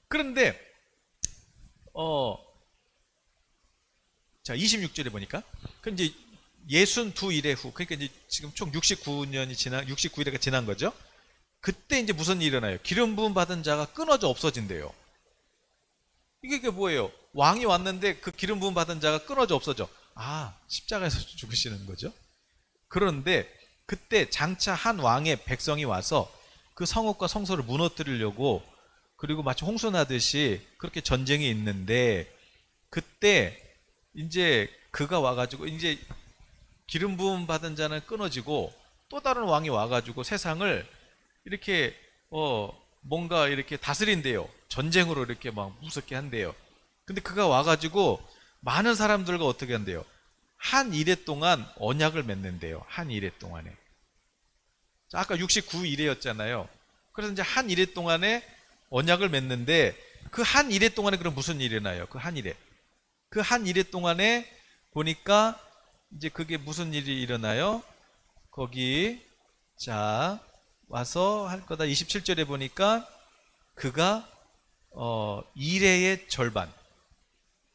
그런데 자, 26절에 보니까, 그 이제 62일의 후, 그러니까 이제 지금 총 69일가 지난 거죠. 그때 이제 무슨 일이 일어나요? 기름 부음 받은 자가 끊어져 없어진대요. 이게 뭐예요? 왕이 왔는데 그 기름 부음 받은 자가 끊어져 없어져. 아, 십자가에서 죽으시는 거죠. 그런데 그때 장차 한 왕의 백성이 와서 그 성읍과 성소를 무너뜨리려고, 그리고 마치 홍수 나듯이 그렇게 전쟁이 있는데, 그때 이제 그가 와가지고 이제 기름 부음 받은 자는 끊어지고 또 다른 왕이 와가지고 세상을 이렇게 뭔가 이렇게 다스린대요. 전쟁으로 이렇게 막 무섭게 한대요. 근데 그가 와가지고 많은 사람들과 어떻게 한대요? 한 이래 동안 언약을 맺는데요. 한 이래 동안에. 자, 아까 69일이었잖아요. 그래서 이제 한 이래 동안에 언약을 맺는데, 그 한 이래 동안에 그럼 무슨 일이 나요? 그 한 이래. 그 한 이래 동안에 보니까 이제 그게 무슨 일이 일어나요? 거기 자 와서 할 거다. 27절에 보니까 그가 일회의 절반.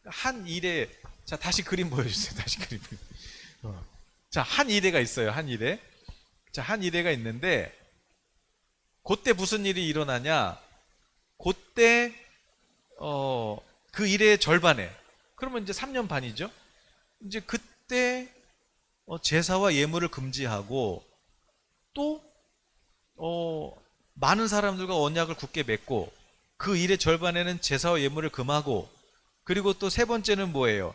한 일회. 자, 다시 그림 보여주세요. 다시 그림. 자, 한 일회가 있어요. 한 일회. 자, 한 일회가 있는데, 그때 무슨 일이 일어나냐? 그때 그 일회의 절반에, 그러면 이제 3년 반이죠. 이제 그때 제사와 예물을 금지하고, 또 많은 사람들과 언약을 굳게 맺고, 그 일의 절반에는 제사와 예물을 금하고, 그리고 또 세 번째는 뭐예요?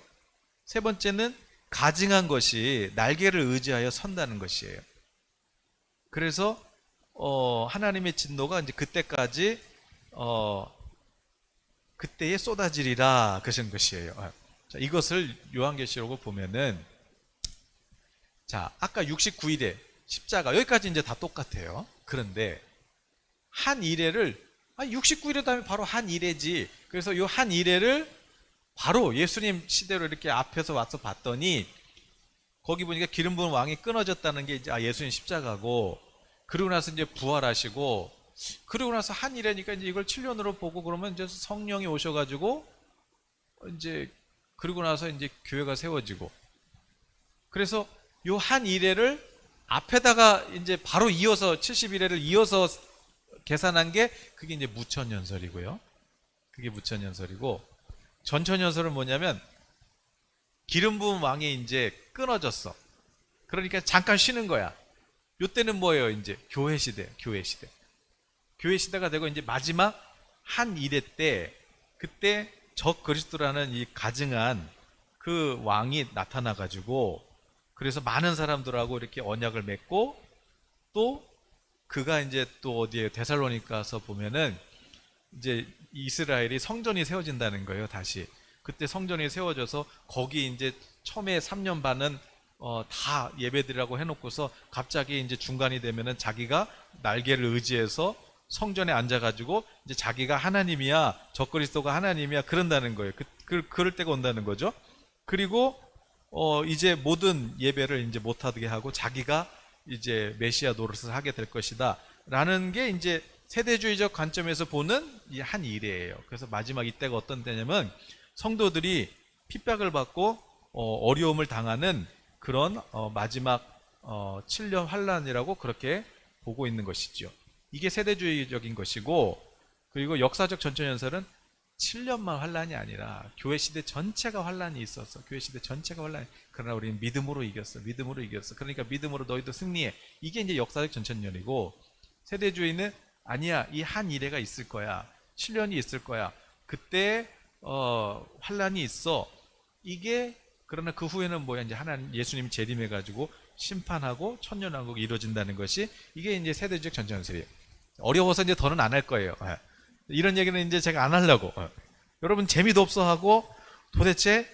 세 번째는 가증한 것이 날개를 의지하여 선다는 것이에요. 그래서 하나님의 진노가 이제 그때까지 그때에 쏟아지리라 그러신 것이에요. 자, 이것을 요한계시록을 보면은, 자, 아까 69일에 십자가, 여기까지 이제 다 똑같아요. 그런데 한 이래를, 69일에 다음에 바로 한 이래지. 그래서 이 한 이래를 바로 예수님 시대로 이렇게 앞에서 와서 봤더니, 거기 보니까 기름 부은 왕이 끊어졌다는 게 이제 예수님 십자가고, 그리고 나서 이제 부활하시고, 그리고 나서 한 이래니까 이제 이걸 7년으로 보고, 그러면 이제 성령이 오셔가지고 이제 그리고 나서 이제 교회가 세워지고, 그래서 요 한 이래를 앞에다가 이제 바로 이어서 70일회를 이어서 계산한 게 그게 이제 무천연설이고요. 그게 무천연설이고, 전천연설은 뭐냐면 기름 부은 왕이 이제 끊어졌어. 그러니까 잠깐 쉬는 거야. 요때는 뭐예요? 이제 교회 시대, 교회 시대. 교회 시대가 되고 이제 마지막 한 이래 때, 그때 적 그리스도라는 이 가증한 그 왕이 나타나 가지고, 그래서 많은 사람들하고 이렇게 언약을 맺고, 또 그가 이제 또 어디에 데살로니가서 보면은 이제 이스라엘이 성전이 세워진다는 거예요. 다시 그때 성전이 세워져서 거기 이제 처음에 3년 반은 다 예배드리라고 해놓고서 갑자기 이제 중간이 되면은 자기가 날개를 의지해서 성전에 앉아가지고 이제 자기가 하나님이야, 적그리스도가 하나님이야 그런다는 거예요. 그럴 때가 온다는 거죠. 그리고 이제 모든 예배를 이제 못하게 하고 자기가 이제 메시아 노릇을 하게 될 것이다 라는 게 이제 세대주의적 관점에서 보는 이 한 일이에요. 그래서 마지막 이때가 어떤 때냐면 성도들이 핍박을 받고 어려움을 당하는 그런 마지막 7년 환란이라고 그렇게 보고 있는 것이죠. 이게 세대주의적인 것이고, 그리고 역사적 전천연설은 7년만 환란이 아니라 교회 시대 전체가 환란이 있었어. 교회 시대 전체가 환란이. 그러나 우리는 믿음으로 이겼어. 믿음으로 이겼어. 그러니까 믿음으로 너희도 승리해. 이게 이제 역사적 전천연이고, 세대주의는 아니야, 이 한 이래가 있을 거야. 7년이 있을 거야. 그때 환란이 있어. 이게, 그러나 그 후에는 뭐야? 이제 하나님 예수님이 재림해 가지고 심판하고 천년왕국이 이루어진다는 것이, 이게 이제 세대적 전천연설이에요. 어려워서 이제 더는 안 할 거예요. 이런 얘기는 이제 제가 안 하려고. 여러분 재미도 없어 하고, 도대체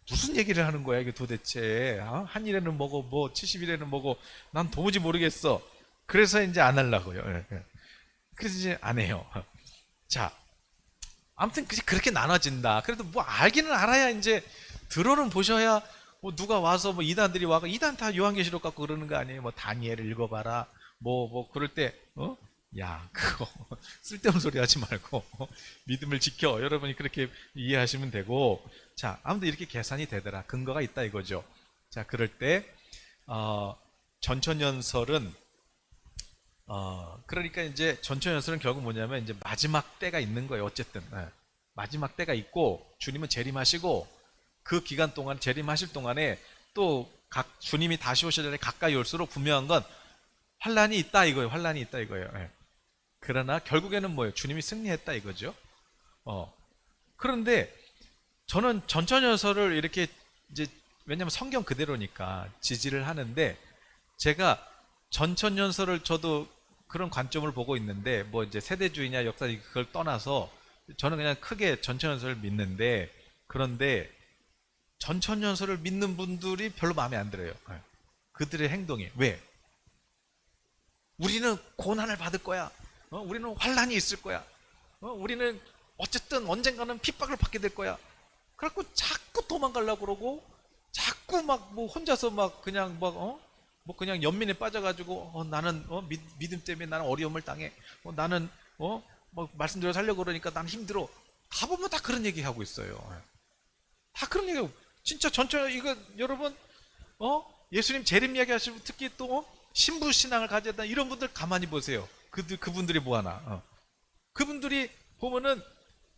무슨 얘기를 하는 거야 이게 도대체. 한 일에는 뭐고 뭐 70일에는 뭐고 난 도무지 모르겠어. 그래서 이제 안 하려고요. 그래서 이제 안 해요. 자, 아무튼 그렇게 나눠진다. 그래도 뭐 알기는 알아야, 이제 들어는 보셔야, 뭐 누가 와서 뭐 이단들이 와가 이단 다 요한계시록 갖고 그러는 거 아니에요? 뭐 다니엘을 읽어봐라. 뭐 그럴 때 야, 그거 쓸데없는 소리 하지 말고 믿음을 지켜. 여러분이 그렇게 이해하시면 되고, 자, 아무튼 이렇게 계산이 되더라. 근거가 있다 이거죠. 자, 그럴 때 전천연설은 그러니까 이제 전천연설은 결국 뭐냐면 이제 마지막 때가 있는 거예요. 어쨌든 마지막 때가 있고 주님은 재림하시고 그 기간 동안 재림하실 동안에 또 각 주님이 다시 오실 때 가까이 올수록 분명한 건 환란이 있다 이거예요. 환란이 있다 이거예요. 예. 그러나 결국에는 뭐예요? 주님이 승리했다 이거죠. 그런데 저는 전천연설을 이렇게 이제 왜냐면 성경 그대로니까 지지를 하는데 제가 전천연설을 저도 그런 관점을 보고 있는데 뭐 이제 세대주의냐 역사 그걸 떠나서 저는 그냥 크게 전천연설을 믿는데 그런데 전천연설을 믿는 분들이 별로 마음에 안 들어요. 그들의 행동이 왜? 우리는 고난을 받을 거야. 우리는 환란이 있을 거야. 우리는 어쨌든 언젠가는 핍박을 받게 될 거야. 그래갖고 자꾸 도망가려고 그러고 자꾸 막 뭐 혼자서 막 그냥 뭐 그냥 연민에 빠져가지고 나는 믿음 때문에 나는 어려움을 당해. 나는 뭐 말씀드려 살려고 그러니까 나는 힘들어. 가보면 다 그런 얘기 하고 있어요. 다 그런 얘기하고 진짜 전체 이거 여러분 예수님 재림 이야기 하시면 특히 또 신부 신앙을 가졌다 이런 분들 가만히 보세요. 그분들이 뭐 하나? 그분들이 보면은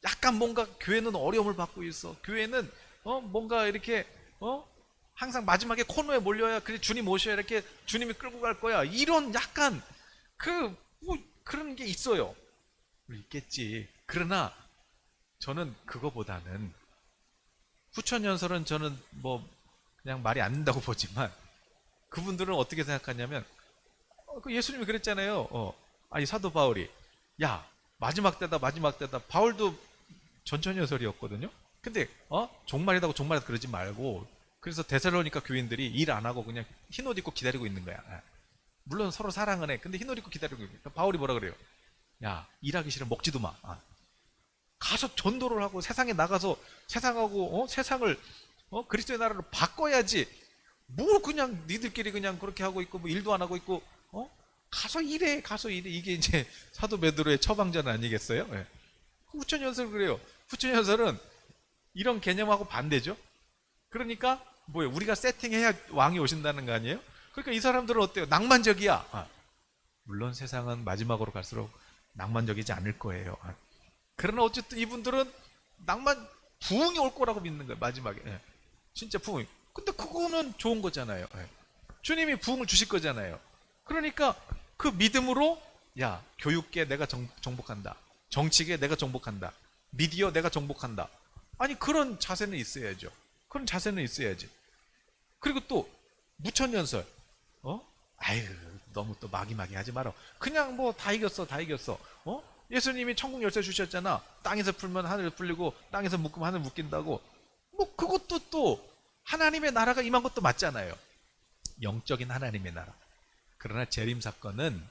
약간 뭔가 교회는 어려움을 받고 있어. 교회는 뭔가 이렇게 항상 마지막에 코너에 몰려야 그래 주님 오셔야 이렇게 주님이 끌고 갈 거야. 이런 약간 뭐 그런 게 있어요. 있겠지. 그러나 저는 그거보다는 후천연설은 저는 뭐 그냥 말이 안 된다고 보지만 그분들은 어떻게 생각하냐면 예수님이 그랬잖아요. 아니 사도 바울이 야 마지막 때다 마지막 때다. 바울도 전천연설이었거든요. 근데 종말이다고 종말이다 그러지 말고 그래서 데살로니가 교인들이 일 안 하고 그냥 흰옷 입고 기다리고 있는 거야. 물론 서로 사랑은 해. 근데 흰옷 입고 기다리고 있는 거야. 바울이 뭐라 그래요? 야 일하기 싫으면 먹지도 마. 가서 전도를 하고 세상에 나가서 세상하고 세상을 그리스도의 나라로 바꿔야지. 뭐 그냥 니들끼리 그냥 그렇게 하고 있고 뭐 일도 안 하고 있고 가서 일해 가서 일해. 이게 이제 사도 베드로의 처방전 아니겠어요? 네. 후천연설 그래요. 후천연설은 이런 개념하고 반대죠. 그러니까 뭐예요? 우리가 세팅해야 왕이 오신다는 거 아니에요? 그러니까 이 사람들은 어때요? 낭만적이야. 물론 세상은 마지막으로 갈수록 낭만적이지 않을 거예요. 그러나 어쨌든 이분들은 부흥이 올 거라고 믿는 거예요. 마지막에. 진짜 부흥이. 근데 그거는 좋은 거잖아요. 주님이 부흥을 주실 거잖아요. 그러니까 그 믿음으로 야 교육계 내가 정복한다. 정치계 내가 정복한다. 미디어 내가 정복한다. 아니 그런 자세는 있어야죠. 그런 자세는 있어야지. 그리고 또 무천연설. 아유 너무 또 마기마기 하지 마라. 그냥 뭐 다 이겼어 다 이겼어. 예수님이 천국 열쇠 주셨잖아. 땅에서 풀면 하늘 풀리고 땅에서 묶으면 하늘 묶인다고. 뭐 그것도 또 하나님의 나라가 임한 것도 맞잖아요. 영적인 하나님의 나라. 그러나 재림 사건은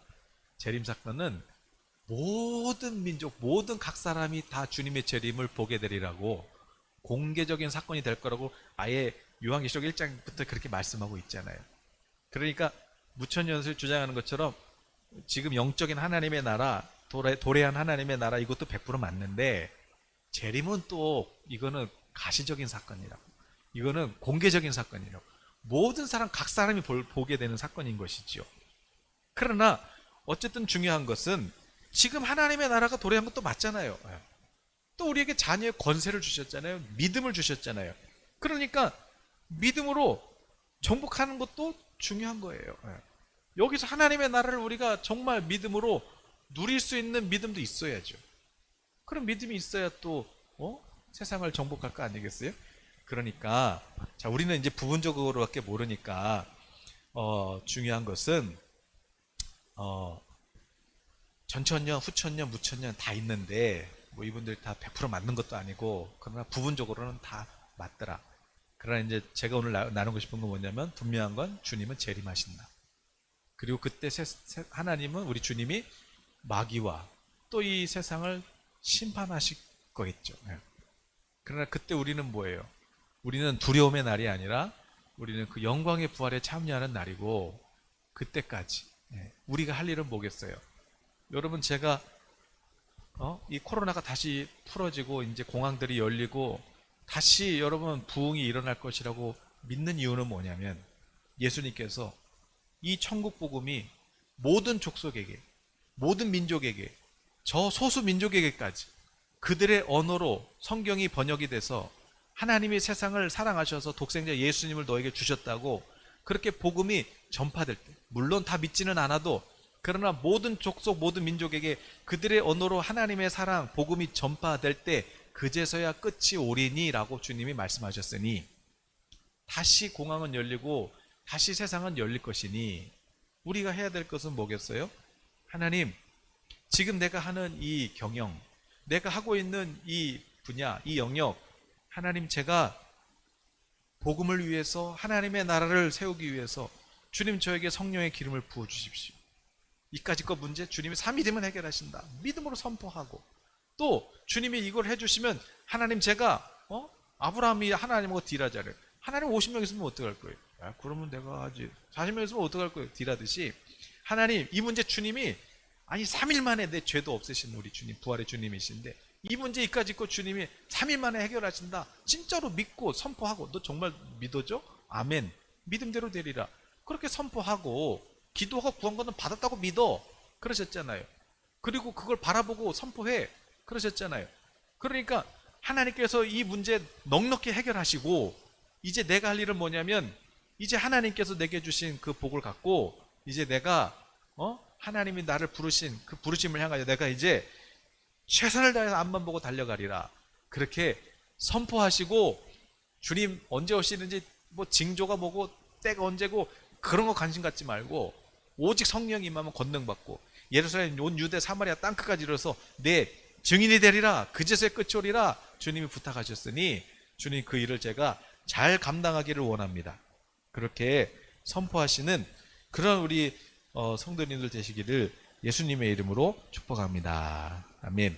모든 민족, 모든 각 사람이 다 주님의 재림을 보게 되리라고 공개적인 사건이 될 거라고 아예 요한계시록 1장부터 그렇게 말씀하고 있잖아요. 그러니까 무천연설 주장하는 것처럼 지금 영적인 하나님의 나라, 도래한 하나님의 나라 이것도 100% 맞는데 재림은 또 이거는 가시적인 사건이라고. 이거는 공개적인 사건이라고. 모든 사람 각 사람이 보게 되는 사건인 것이죠. 그러나 어쨌든 중요한 것은 지금 하나님의 나라가 도래한 것도 맞잖아요. 또 우리에게 자녀의 권세를 주셨잖아요. 믿음을 주셨잖아요. 그러니까 믿음으로 정복하는 것도 중요한 거예요. 여기서 하나님의 나라를 우리가 정말 믿음으로 누릴 수 있는 믿음도 있어야죠. 그런 믿음이 있어야 또 세상을 정복할 거 아니겠어요? 그러니까 자 우리는 이제 부분적으로밖에 모르니까 중요한 것은 전천년, 후천년, 무천년 다 있는데 뭐 이분들 다 100% 맞는 것도 아니고 그러나 부분적으로는 다 맞더라. 그러나 이제 제가 오늘 나누고 싶은 건 뭐냐면 분명한 건 주님은 재림하신다. 그리고 그때 하나님은 우리 주님이 마귀와 또 이 세상을 심판하실 거겠죠. 그러나 그때 우리는 뭐예요? 우리는 두려움의 날이 아니라 우리는 그 영광의 부활에 참여하는 날이고 그때까지 우리가 할 일은 뭐겠어요? 여러분 제가 이 코로나가 다시 풀어지고 이제 공항들이 열리고 다시 여러분 부흥이 일어날 것이라고 믿는 이유는 뭐냐면 예수님께서 이 천국 복음이 모든 족속에게 모든 민족에게 저 소수 민족에게까지 그들의 언어로 성경이 번역이 돼서 하나님이 세상을 사랑하셔서 독생자 예수님을 너에게 주셨다고 그렇게 복음이 전파될 때, 물론 다 믿지는 않아도 그러나 모든 족속 모든 민족에게 그들의 언어로 하나님의 사랑 복음이 전파될 때 그제서야 끝이 오리니 라고 주님이 말씀하셨으니 다시 공항은 열리고 다시 세상은 열릴 것이니 우리가 해야 될 것은 뭐겠어요? 하나님, 지금 내가 하는 이 경영, 내가 하고 있는 이 분야, 이 영역, 하나님, 제가 복음을 위해서 하나님의 나라를 세우기 위해서 주님 저에게 성령의 기름을 부어주십시오. 이까짓 거 문제 주님이 3일이면 해결하신다. 믿음으로 선포하고 또 주님이 이걸 해주시면 하나님, 제가 아브라함이 하나님하고 딜하자래. 하나님 50명 있으면 어떡할 거예요? 야, 그러면 내가 하지. 40명 있으면 어떡할 거예요? 딜하듯이 하나님, 이 문제 주님이 아니 3일 만에 내 죄도 없애신 우리 주님, 부활의 주님이신데 이 문제 이까짓 거 주님이 3일 만에 해결하신다. 진짜로 믿고 선포하고, 너 정말 믿어줘? 아멘. 믿음대로 되리라. 그렇게 선포하고 기도하고 구한 거는 받았다고 믿어. 그러셨잖아요. 그리고 그걸 바라보고 선포해. 그러셨잖아요. 그러니까 하나님께서 이 문제 넉넉히 해결하시고 이제 내가 할 일은 뭐냐면 이제 하나님께서 내게 주신 그 복을 갖고 이제 내가 하나님이 나를 부르신 그 부르심을 향하여 내가 이제 최선을 다해서 앞만 보고 달려가리라. 그렇게 선포하시고 주님 언제 오시는지 뭐 징조가 뭐고 때가 언제고 그런 거 관심 갖지 말고 오직 성령이 임하면 권능받고 예루살렘 온 유대 사마리아 땅끝까지 이르러서 내 증인이 되리라. 그제서야 끝이 오리라. 주님이 부탁하셨으니 주님 그 일을 제가 잘 감당하기를 원합니다. 그렇게 선포하시는 그런 우리 성도님들 되시기를 예수님의 이름으로 축복합니다. 아멘.